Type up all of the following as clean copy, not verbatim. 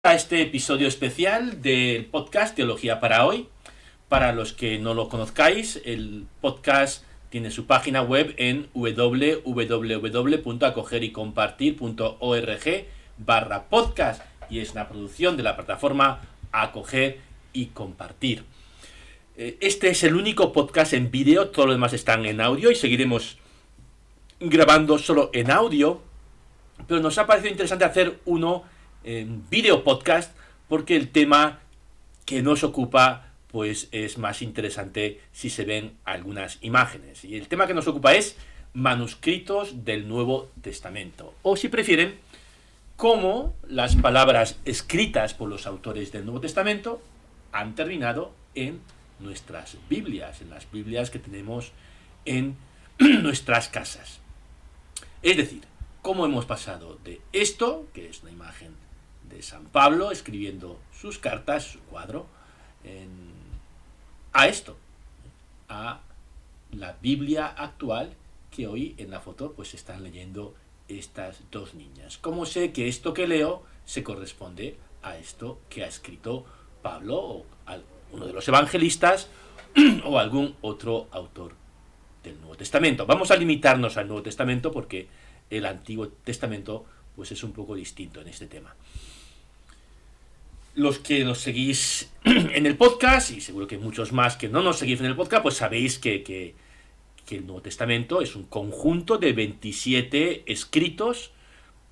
a este episodio especial del podcast Teología para Hoy. Para los que no lo conozcáis, el podcast tiene su página web en www.acogerycompartir.org/podcast y es una producción de la plataforma Acoger y Compartir. Este es el único podcast en vídeo, todos los demás están en audio y seguiremos grabando solo en audio, pero nos ha parecido interesante hacer uno en vídeo podcast porque el tema que nos ocupa pues es más interesante si se ven algunas imágenes. Y el tema que nos ocupa es manuscritos del Nuevo Testamento, o si prefieren, cómo las palabras escritas por los autores del Nuevo Testamento han terminado en nuestras Biblias, en las Biblias que tenemos en nuestras casas. Es decir, cómo hemos pasado de esto, que es una imagen de San Pablo escribiendo sus cartas, su cuadro, a esto, a la Biblia actual que hoy en la foto pues están leyendo estas dos niñas. ¿Cómo sé que esto que leo se corresponde a esto que ha escrito Pablo o uno de los evangelistas o algún otro autor del Nuevo Testamento? Vamos a limitarnos al Nuevo Testamento porque el Antiguo Testamento pues es un poco distinto en este tema. Los que nos seguís en el podcast, y seguro que muchos más que no nos seguís en el podcast, pues sabéis que el Nuevo Testamento es un conjunto de 27 escritos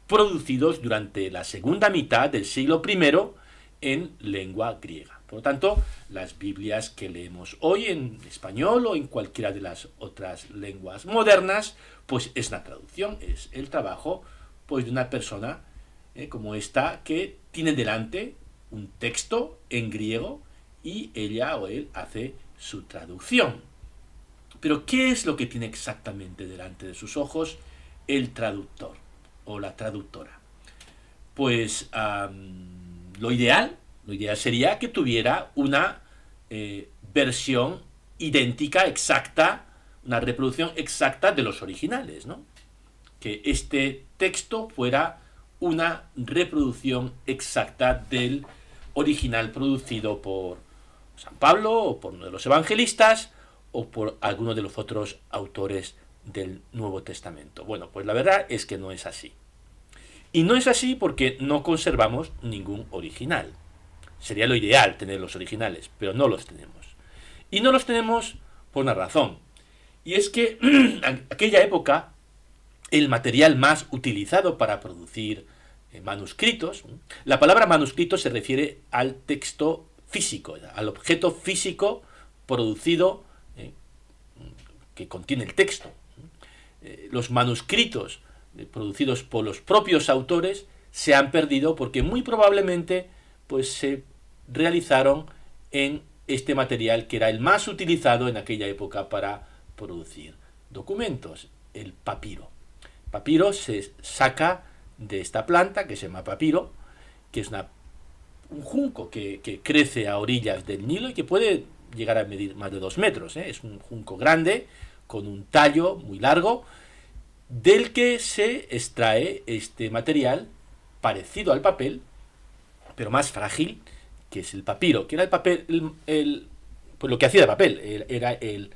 producidos durante la segunda mitad del siglo I en lengua griega. Por lo tanto, las Biblias que leemos hoy en español o en cualquiera de las otras lenguas modernas, pues es una traducción, es el trabajo pues de una persona como esta que tiene delante un texto en griego y ella o él hace su traducción. Pero ¿qué es lo que tiene exactamente delante de sus ojos el traductor o la traductora? Pues lo ideal sería que tuviera una versión idéntica, exacta, una reproducción exacta de los originales, ¿no? Que este texto fuera una reproducción exacta del original producido por San Pablo o por uno de los evangelistas o por alguno de los otros autores del Nuevo Testamento. Bueno, pues la verdad es que no es así. Y no es así porque no conservamos ningún original. Sería lo ideal tener los originales, pero no los tenemos. Y no los tenemos por una razón. Y es que en aquella época el material más utilizado para producir manuscritos, la palabra manuscrito se refiere al texto físico, al objeto físico producido que contiene el texto. Los manuscritos producidos por los propios autores se han perdido porque muy probablemente pues, se realizaron en este material que era el más utilizado en aquella época para producir documentos, el papiro. Papiro se saca de esta planta que se llama papiro, que es un junco que crece a orillas del Nilo y que puede llegar a medir más de 2 metros. Es un junco grande, con un tallo muy largo, del que se extrae este material parecido al papel, pero más frágil, que es el papiro, que era el papel, pues lo que hacía de papel, era el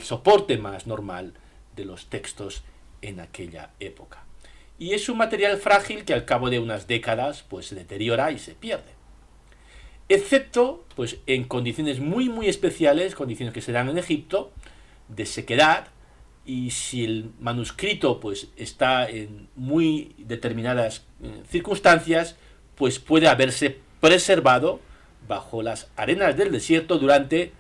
soporte más normal de los textos en aquella época. Y es un material frágil que al cabo de unas décadas pues se deteriora y se pierde. Excepto pues en condiciones muy muy especiales, condiciones que se dan en Egipto, de sequedad, y si el manuscrito pues está en muy determinadas circunstancias, pues puede haberse preservado bajo las arenas del desierto durante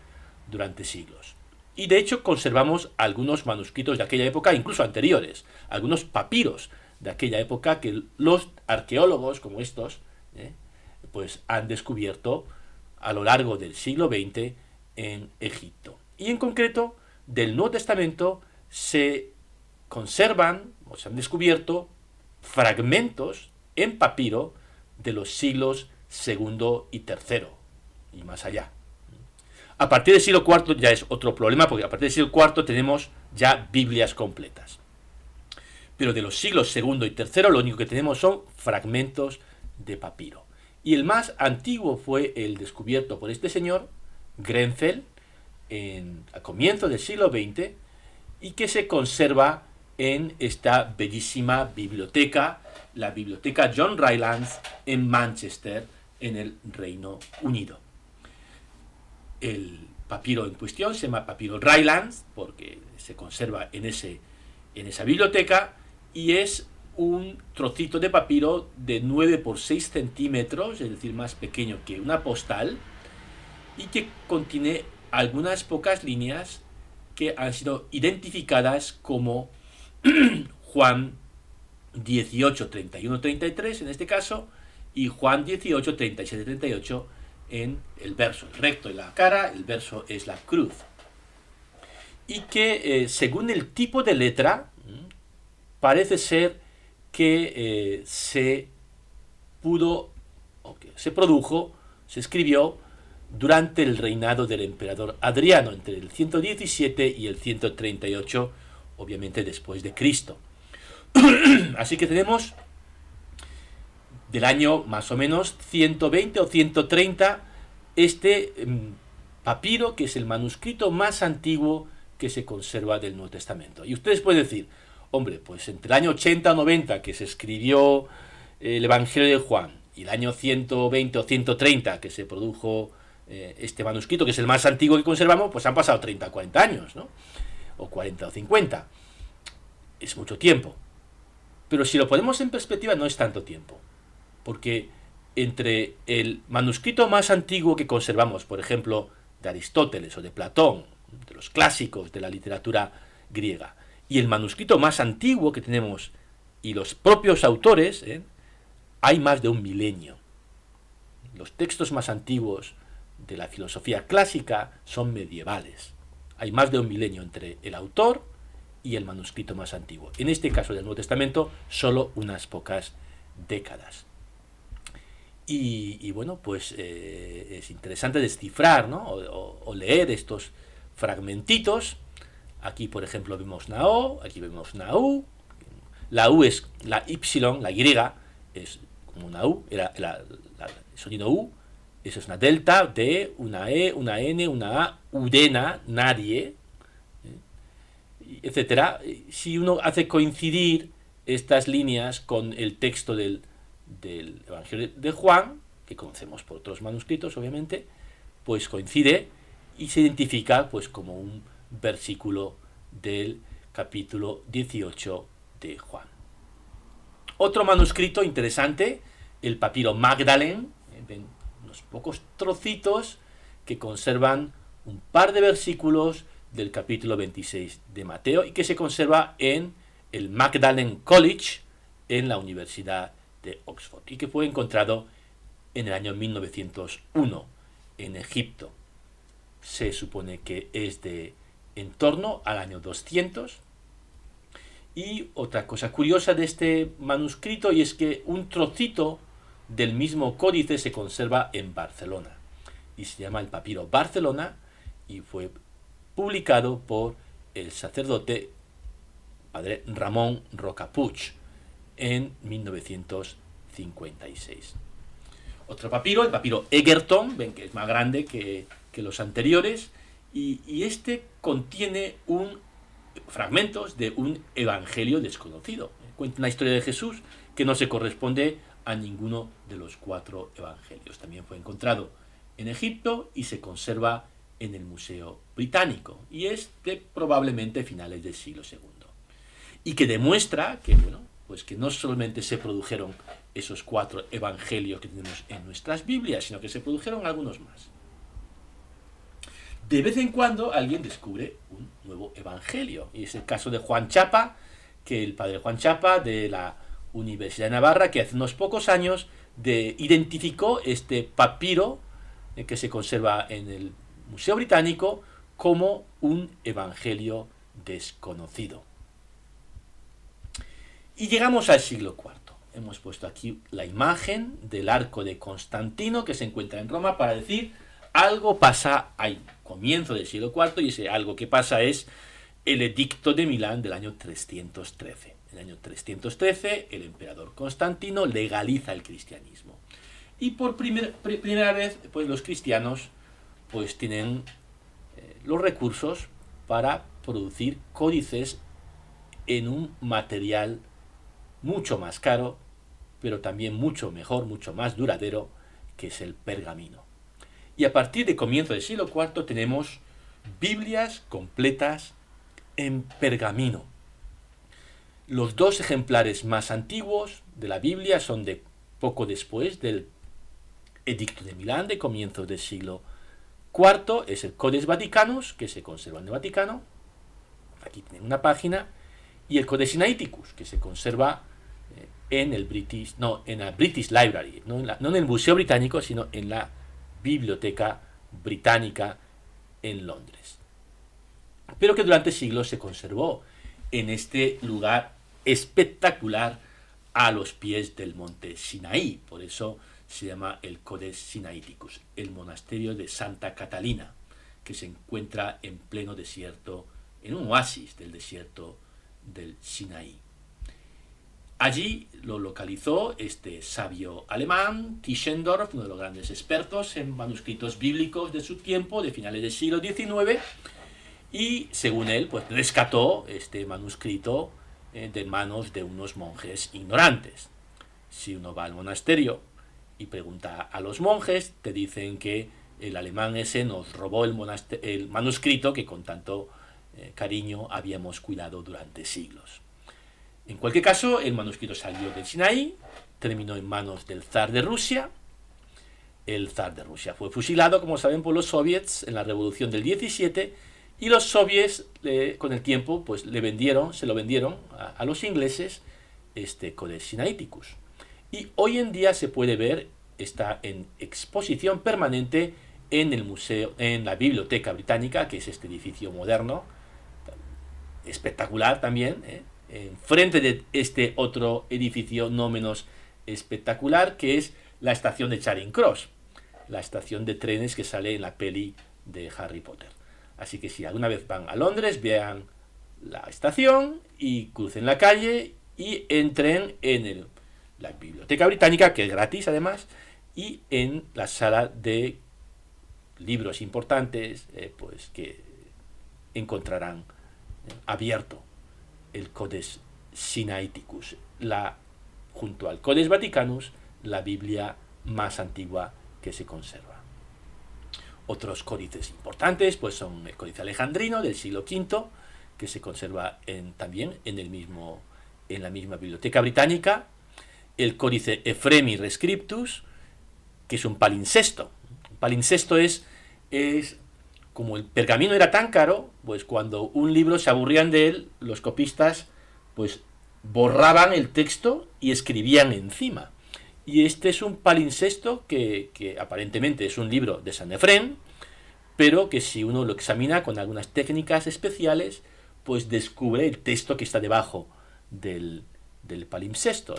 siglos. Y de hecho conservamos algunos manuscritos de aquella época, incluso anteriores, algunos papiros de aquella época que los arqueólogos como estos pues han descubierto a lo largo del siglo XX en Egipto. Y en concreto, del Nuevo Testamento se conservan o se han descubierto fragmentos en papiro de los siglos II y III y más allá. A partir del siglo IV ya es otro problema, porque a partir del siglo IV tenemos ya Biblias completas. Pero de los siglos II y III lo único que tenemos son fragmentos de papiro. Y el más antiguo fue el descubierto por este señor, Grenfell, a comienzos del siglo XX, y que se conserva en esta bellísima biblioteca, la biblioteca John Rylands en Manchester, en el Reino Unido. El papiro en cuestión se llama papiro Rylands porque se conserva en esa biblioteca y es un trocito de papiro de 9 por 6 centímetros, es decir, más pequeño que una postal, y que contiene algunas pocas líneas que han sido identificadas como Juan 18, 31, 33 en este caso, y Juan 18, 37, 38 en el verso. El recto es la cara, el verso es la cruz. Y que según el tipo de letra, parece ser que se produjo, se escribió durante el reinado del emperador Adriano, entre el 117 y el 138, obviamente después de Cristo. Así que tenemos del año más o menos 120 o 130 este papiro, que es el manuscrito más antiguo que se conserva del Nuevo Testamento. Y ustedes pueden decir, hombre, pues entre el año 80 o 90 que se escribió el Evangelio de Juan y el año 120 o 130 que se produjo este manuscrito, que es el más antiguo que conservamos, pues han pasado 30 o 40 años, ¿no? O 40 o 50. Es mucho tiempo. Pero si lo ponemos en perspectiva, no es tanto tiempo. Porque entre el manuscrito más antiguo que conservamos, por ejemplo, de Aristóteles o de Platón, de los clásicos de la literatura griega, y el manuscrito más antiguo que tenemos y los propios autores, hay más de un milenio. Los textos más antiguos de la filosofía clásica son medievales. Hay más de un milenio entre el autor y el manuscrito más antiguo. En este caso del Nuevo Testamento, solo unas pocas décadas. Y bueno, pues es interesante descifrar, ¿no? o leer estos fragmentitos. Aquí, por ejemplo, vemos Nao, aquí vemos Nau. La U es la Y, la Y es como una U, el sonido U. Eso es una delta, D, una E, una N, una A, udena, nadie, etcétera. Si uno hace coincidir estas líneas con el texto del Evangelio de Juan, que conocemos por otros manuscritos, obviamente, pues coincide y se identifica pues como un versículo del capítulo 18 de Juan. Otro manuscrito interesante, el papiro Magdalen, ven unos pocos trocitos que conservan un par de versículos del capítulo 26 de Mateo y que se conserva en el Magdalen College en la Universidad de Oxford y que fue encontrado en el año 1901 en Egipto. Se supone que es de en torno al año 200. Y otra cosa curiosa de este manuscrito y es que un trocito del mismo códice se conserva en Barcelona y se llama el papiro Barcelona y fue publicado por el sacerdote padre Ramón Rocapuig en 1956. Otro papiro, el papiro Egerton, ven que es más grande que los anteriores, y este contiene fragmentos de un evangelio desconocido. Cuenta una historia de Jesús que no se corresponde a ninguno de los 4 evangelios. También fue encontrado en Egipto y se conserva en el Museo Británico y es de probablemente finales del siglo II. Y que demuestra que, bueno, pues que no solamente se produjeron esos 4 evangelios que tenemos en nuestras Biblias, sino que se produjeron algunos más. De vez en cuando alguien descubre un nuevo evangelio, y es el caso de Juan Chapa, que el padre Juan Chapa de la Universidad de Navarra, que hace unos pocos años identificó este papiro que se conserva en el Museo Británico como un evangelio desconocido. Y llegamos al siglo IV. Hemos puesto aquí la imagen del arco de Constantino que se encuentra en Roma para decir algo pasa al comienzo del siglo IV y ese algo que pasa es el edicto de Milán del año 313. En el año 313 el emperador Constantino legaliza el cristianismo. Y por primera vez, pues los cristianos pues tienen los recursos para producir códices en un material mucho más caro, pero también mucho mejor, mucho más duradero, que es el pergamino. Y a partir de comienzo del siglo IV tenemos Biblias completas en pergamino. Los dos ejemplares más antiguos de la Biblia son de poco después del Edicto de Milán, de comienzos del siglo IV, es el Codex Vaticanus, que se conserva en el Vaticano. Aquí tienen una página. Y el Codex Sinaiticus, que se conserva en la British Library, no en el Museo Británico, sino en la Biblioteca Británica en Londres. Pero que durante siglos se conservó en este lugar espectacular a los pies del monte Sinaí. Por eso se llama el Codex Sinaiticus, el monasterio de Santa Catalina, que se encuentra en pleno desierto, en un oasis del desierto del Sinaí. Allí lo localizó este sabio alemán, Tischendorf, uno de los grandes expertos en manuscritos bíblicos de su tiempo, de finales del siglo XIX, y según él, pues rescató este manuscrito de manos de unos monjes ignorantes. Si uno va al monasterio y pregunta a los monjes, te dicen que el alemán ese nos robó el manuscrito que con tanto cariño habíamos cuidado durante siglos. En cualquier caso, el manuscrito salió del Sinaí, terminó en manos del zar de Rusia. El zar de Rusia fue fusilado, como saben, por los soviets en la revolución del 17, y los soviets con el tiempo pues se lo vendieron a los ingleses este Codex Sinaiticus. Y hoy en día se puede ver, está en exposición permanente en el museo, en la Biblioteca Británica, que es este edificio moderno, espectacular también, enfrente de este otro edificio no menos espectacular, que es la estación de Charing Cross, la estación de trenes que sale en la peli de Harry Potter. Así que si alguna vez van a Londres, vean la estación y crucen la calle y entren en la Biblioteca Británica, que es gratis además, y en la sala de libros importantes, pues que encontrarán abierto el Codex Sinaiticus, junto al Codex Vaticanus, la Biblia más antigua que se conserva. Otros códices importantes pues son el Códice Alejandrino del siglo V, que se conserva también en la misma Biblioteca Británica, el Códice Ephraemi Rescriptus, que es un palimpsesto. Un palimpsesto es como el pergamino era tan caro, pues cuando un libro se aburrían de él, los copistas pues borraban el texto y escribían encima. Y este es un palimpsesto que aparentemente es un libro de San Efrén, pero que si uno lo examina con algunas técnicas especiales, pues descubre el texto que está debajo del palimpsesto,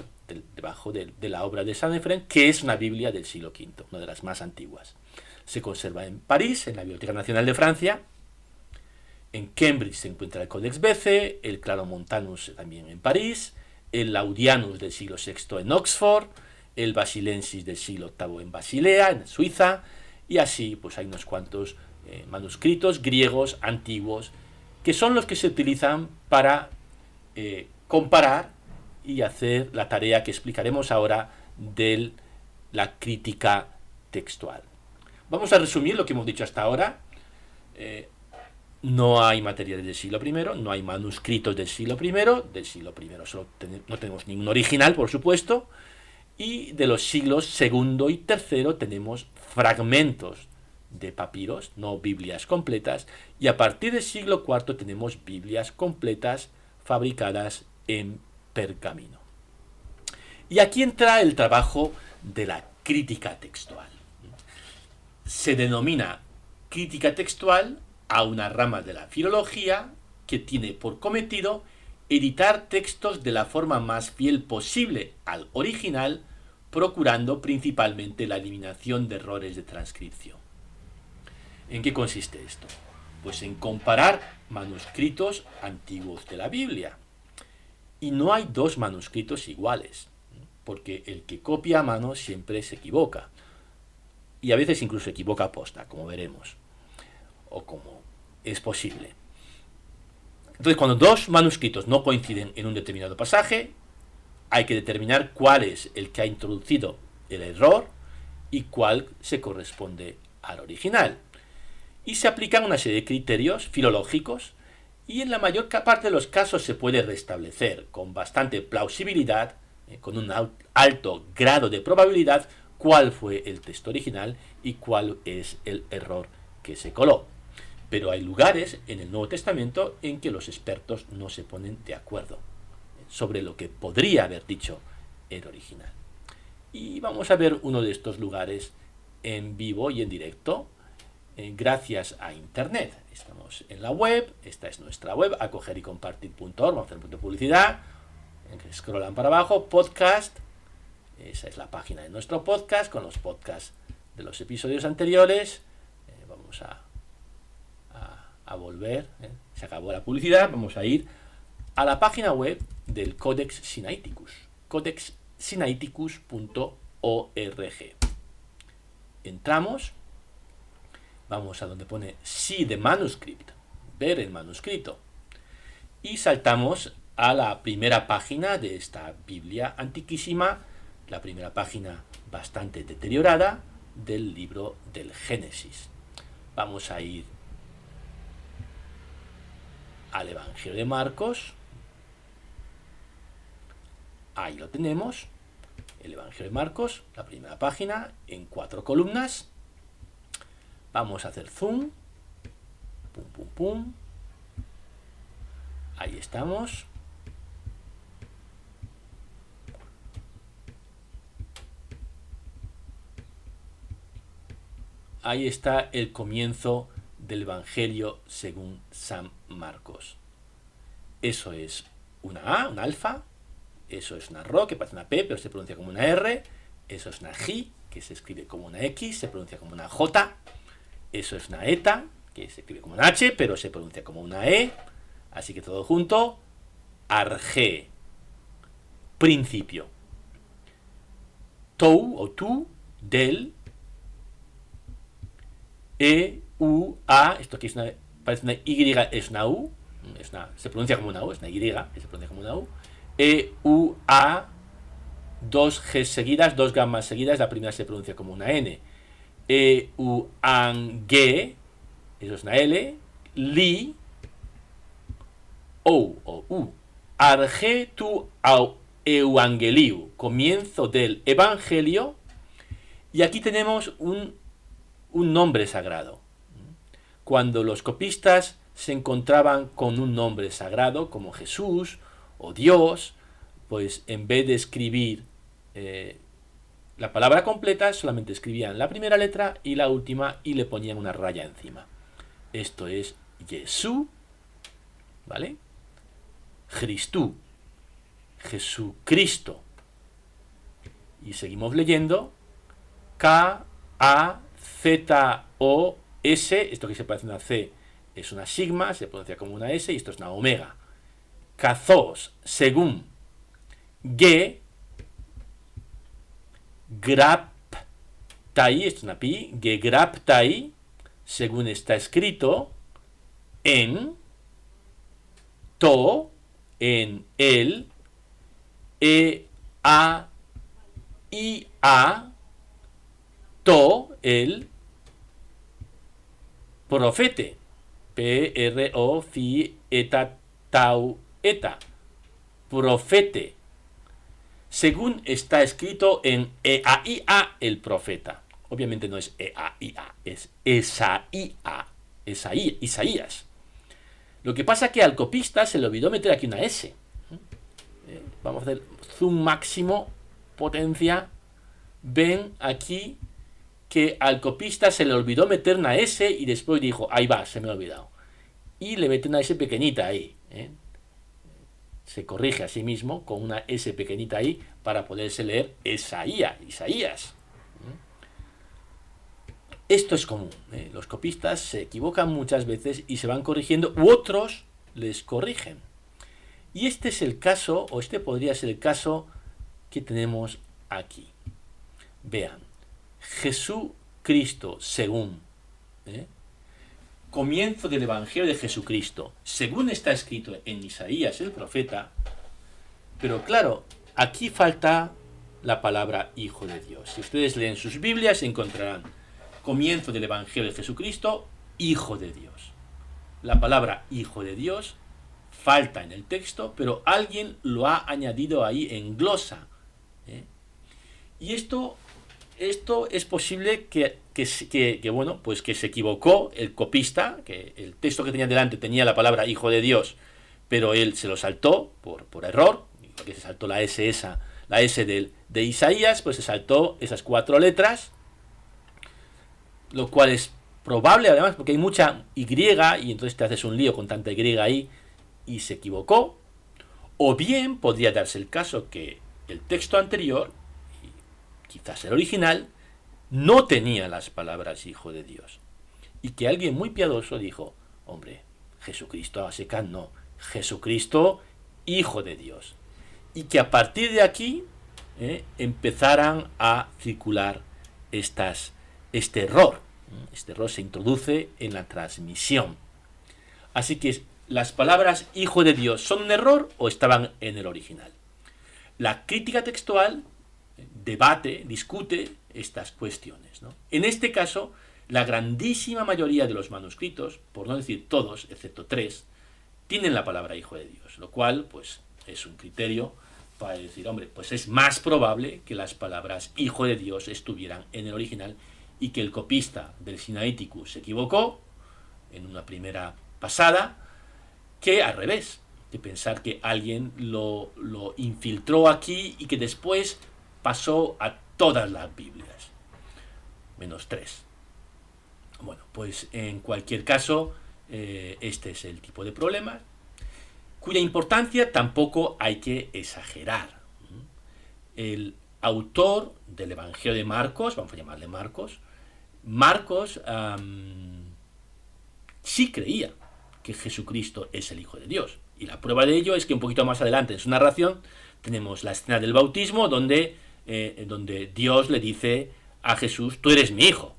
debajo de la obra de San Efrén, que es una Biblia del siglo V, una de las más antiguas. Se conserva en París, en la Biblioteca Nacional de Francia. En Cambridge se encuentra el Codex Bece, el Claromontanus también en París, el Laudianus del siglo VI en Oxford, el Basilensis del siglo VIII en Basilea, en Suiza, y así pues hay unos cuantos manuscritos griegos antiguos que son los que se utilizan para comparar y hacer la tarea que explicaremos ahora de la crítica textual. Vamos a resumir lo que hemos dicho hasta ahora. No hay materiales del siglo I, no hay manuscritos del siglo I, no tenemos ningún original, por supuesto, y de los siglos II y III tenemos fragmentos de papiros, no Biblias completas, y a partir del siglo IV tenemos Biblias completas fabricadas en pergamino. Y aquí entra el trabajo de la crítica textual. Se denomina crítica textual a una rama de la filología que tiene por cometido editar textos de la forma más fiel posible al original, procurando principalmente la eliminación de errores de transcripción. ¿En qué consiste esto? Pues en comparar manuscritos antiguos de la Biblia. Y no hay dos manuscritos iguales. porque el que copia a mano siempre se equivoca. Y a veces incluso se equivoca a posta, como veremos. O como es posible. Entonces, cuando dos manuscritos no coinciden en un determinado pasaje, hay que determinar cuál es el que ha introducido el error y cuál se corresponde al original. Y se aplican una serie de criterios filológicos y en la mayor parte de los casos se puede restablecer con bastante plausibilidad, con un alto grado de probabilidad, cuál fue el texto original y cuál es el error que se coló. Pero hay lugares en el Nuevo Testamento en que los expertos no se ponen de acuerdo sobre lo que podría haber dicho el original. Y vamos a ver uno de estos lugares en vivo y en directo, gracias a Internet. Estamos en la web, esta es nuestra web, acogerycompartir.org, vamos a hacer un punto de publicidad, scrollan para abajo, podcast, esa es la página de nuestro podcast, con los podcasts de los episodios anteriores. Vamos a volver, se acabó la publicidad, vamos a ir a la página web del Codex Sinaiticus, codexsinaiticus.org. Entramos, vamos a donde pone See the Manuscript, ver el manuscrito, y saltamos a la primera página de esta Biblia antiquísima, la primera página bastante deteriorada del libro del Génesis. Vamos a ir al Evangelio de Marcos. Ahí lo tenemos, el Evangelio de Marcos, la primera página, en 4 columnas. Vamos a hacer zoom, pum, pum, pum. Ahí estamos. Ahí está el comienzo del Evangelio según San Marcos. Eso es una A, una alfa. Eso es una Rho, que parece una P, pero se pronuncia como una R. Eso es una J, que se escribe como una X, se pronuncia como una J. Eso es una eta, que se escribe como una H, pero se pronuncia como una E. Así que todo junto. Arge, principio. Tou o tu, del. E, U, A. Esto aquí es una, parece una Y, es una U. Se pronuncia como una U, es una Y, que se pronuncia como una U. E, U, A, 2 G seguidas, 2 gammas seguidas, la primera se pronuncia como una N. E, U, An, G, eso es una L. Li, O, U. Arge tu au Evangeliu, comienzo del Evangelio. Y aquí tenemos un nombre sagrado. Cuando los copistas se encontraban con un nombre sagrado, como Jesús o Dios, pues en vez de escribir la palabra completa, solamente escribían la primera letra y la última y le ponían una raya encima. Esto es Jesús, ¿vale? Christú, Jesucristo. Y seguimos leyendo. K-A-Z-O-S, esto que se parece a una C es una sigma, se pronuncia como una S, y esto es una omega. Kazos, según. Ge, graptai, esto es una pi, ge graptai, según está escrito, en, to, en el, e, a, i, a, to, el, profete, p-r-o-fi, eta, tau, eta, profete, según está escrito en Eaía, el profeta. Obviamente no es Eaía, es Esaía, Isaías. Lo que pasa es que al copista se le olvidó meter aquí una S. Vamos a hacer zoom máximo, potencia. Ven aquí que al copista se le olvidó meter una S y después dijo, ahí va, se me ha olvidado. Y le mete una S pequeñita ahí. Se corrige a sí mismo con una S pequeñita ahí para poderse leer Isaías. Esto es común. Los copistas se equivocan muchas veces y se van corrigiendo, u otros les corrigen. Y este es el caso, o este podría ser el caso que tenemos aquí. Vean, Jesucristo según, comienzo del Evangelio de Jesucristo, según está escrito en Isaías el profeta, pero claro, aquí falta la palabra Hijo de Dios. Si ustedes leen sus Biblias encontrarán comienzo del Evangelio de Jesucristo, Hijo de Dios. La palabra Hijo de Dios falta en el texto, pero alguien lo ha añadido ahí en glosa. Y esto es posible que bueno, pues que se equivocó el copista, que el texto que tenía delante tenía la palabra Hijo de Dios, pero él se lo saltó por error, porque se saltó la S de Isaías, pues se saltó esas 4 letras, lo cual es probable además porque hay mucha Y y entonces te haces un lío con tanta Y ahí y se equivocó. O bien podría darse el caso que el texto anterior, quizás el original, no tenía las palabras Hijo de Dios. Y que alguien muy piadoso dijo, hombre, Jesucristo a secas no, Jesucristo Hijo de Dios. Y que a partir de aquí empezaran a circular este error. Este error se introduce en la transmisión. Así que las palabras Hijo de Dios son un error o estaban en el original. La crítica textual discute estas cuestiones, ¿no? En este caso, la grandísima mayoría de los manuscritos, por no decir todos, excepto 3, tienen la palabra Hijo de Dios, lo cual pues es un criterio para decir, hombre, pues es más probable que las palabras Hijo de Dios estuvieran en el original y que el copista del Sinaiticus se equivocó en una primera pasada, que al revés, de pensar que alguien lo infiltró aquí y que después pasó a todas las Biblias, menos 3. Bueno, pues en cualquier caso, este es el tipo de problema, cuya importancia tampoco hay que exagerar. El autor del Evangelio de Marcos, vamos a llamarle Marcos, sí creía que Jesucristo es el Hijo de Dios. Y la prueba de ello es que un poquito más adelante en su narración tenemos la escena del bautismo donde Dios le dice a Jesús, tú eres mi hijo.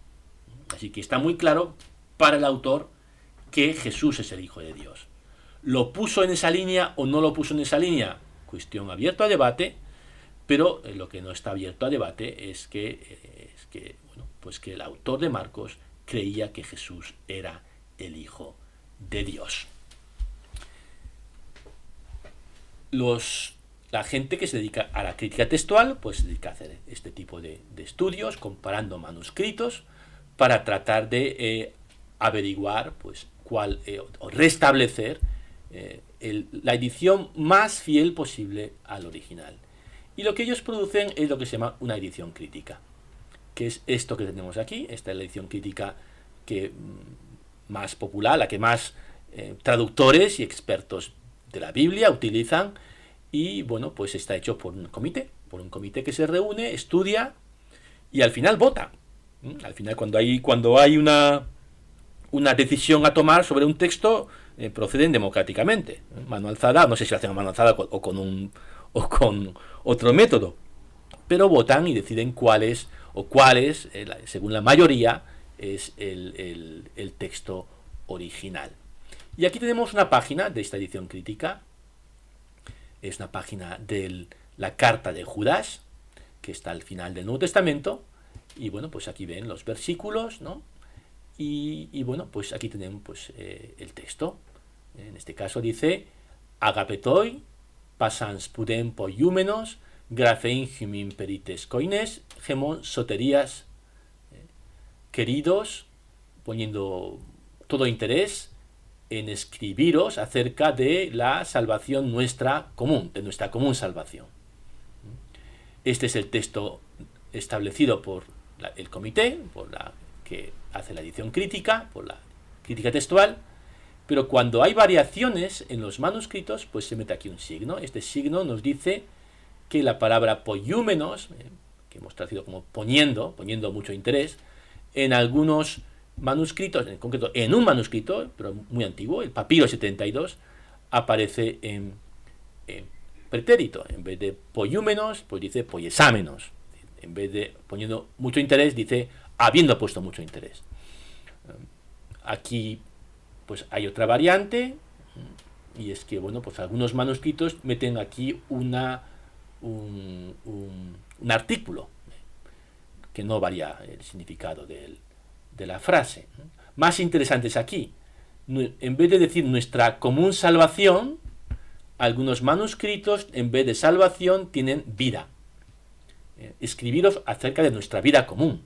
Así que está muy claro para el autor que Jesús es el Hijo de Dios. ¿Lo puso en esa línea o no lo puso en esa línea? Cuestión abierta a debate, pero lo que no está abierto a debate es que bueno, pues que el autor de Marcos creía que Jesús era el Hijo de Dios. La gente que se dedica a la crítica textual, pues se dedica a hacer este tipo de estudios, comparando manuscritos, para tratar de averiguar pues cuál o restablecer la edición más fiel posible al original. Y lo que ellos producen es lo que se llama una edición crítica, que es esto que tenemos aquí. Esta es la edición crítica que más popular, la que más traductores y expertos de la Biblia utilizan, y bueno, pues está hecho por un comité que se reúne, estudia y al final vota. Al final, cuando hay una decisión a tomar sobre un texto, proceden democráticamente. Mano alzada, no sé si lo hacen a mano alzada o con otro método, pero votan y deciden cuáles, según la mayoría, es el texto original. Y aquí tenemos una página de esta edición crítica. Es una página de la carta de Judas, que está al final del Nuevo Testamento. Y bueno, pues aquí ven los versículos, ¿no? Y bueno, pues aquí tenemos pues, el texto. En este caso dice, agapetoi, pasans pudem poiúmenos, grafein humin perites coines, gemon soterías, queridos, poniendo todo interés en escribiros acerca de la salvación nuestra común, de nuestra común salvación. Este es el texto establecido por el comité, que hace la edición crítica, por la crítica textual, pero cuando hay variaciones en los manuscritos, pues se mete aquí un signo. Este signo nos dice que la palabra poiúmenos, que hemos traducido como poniendo mucho interés, en algunos manuscritos, en concreto en un manuscrito, pero muy antiguo, el papiro 72, aparece en pretérito. En vez de poiúmenos, pues dice poiesámenos. En vez de poniendo mucho interés, dice habiendo puesto mucho interés. Aquí pues hay otra variante, y es que, bueno, pues algunos manuscritos meten aquí un artículo que no varía el significado de la frase. Más interesante es aquí. En vez de decir nuestra común salvación, algunos manuscritos, en vez de salvación, tienen vida. Escribiros acerca de nuestra vida común,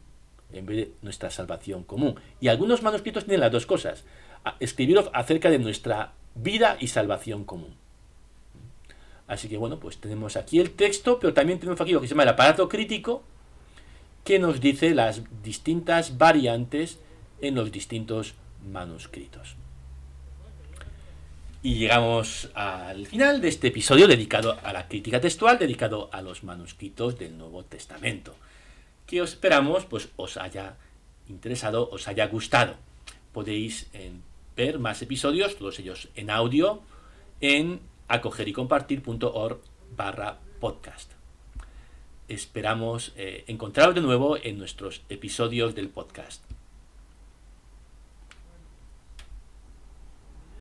en vez de nuestra salvación común. Y algunos manuscritos tienen las dos cosas. Escribiros acerca de nuestra vida y salvación común. Así que, bueno, pues tenemos aquí el texto, pero también tenemos aquí lo que se llama el aparato crítico, que nos dice las distintas variantes en los distintos manuscritos. Y llegamos al final de este episodio dedicado a la crítica textual, dedicado a los manuscritos del Nuevo Testamento, que esperamos pues os haya interesado, os haya gustado. Podéis ver más episodios, todos ellos en audio, en acogerycompartir.org/podcast. Esperamos encontraros de nuevo en nuestros episodios del podcast.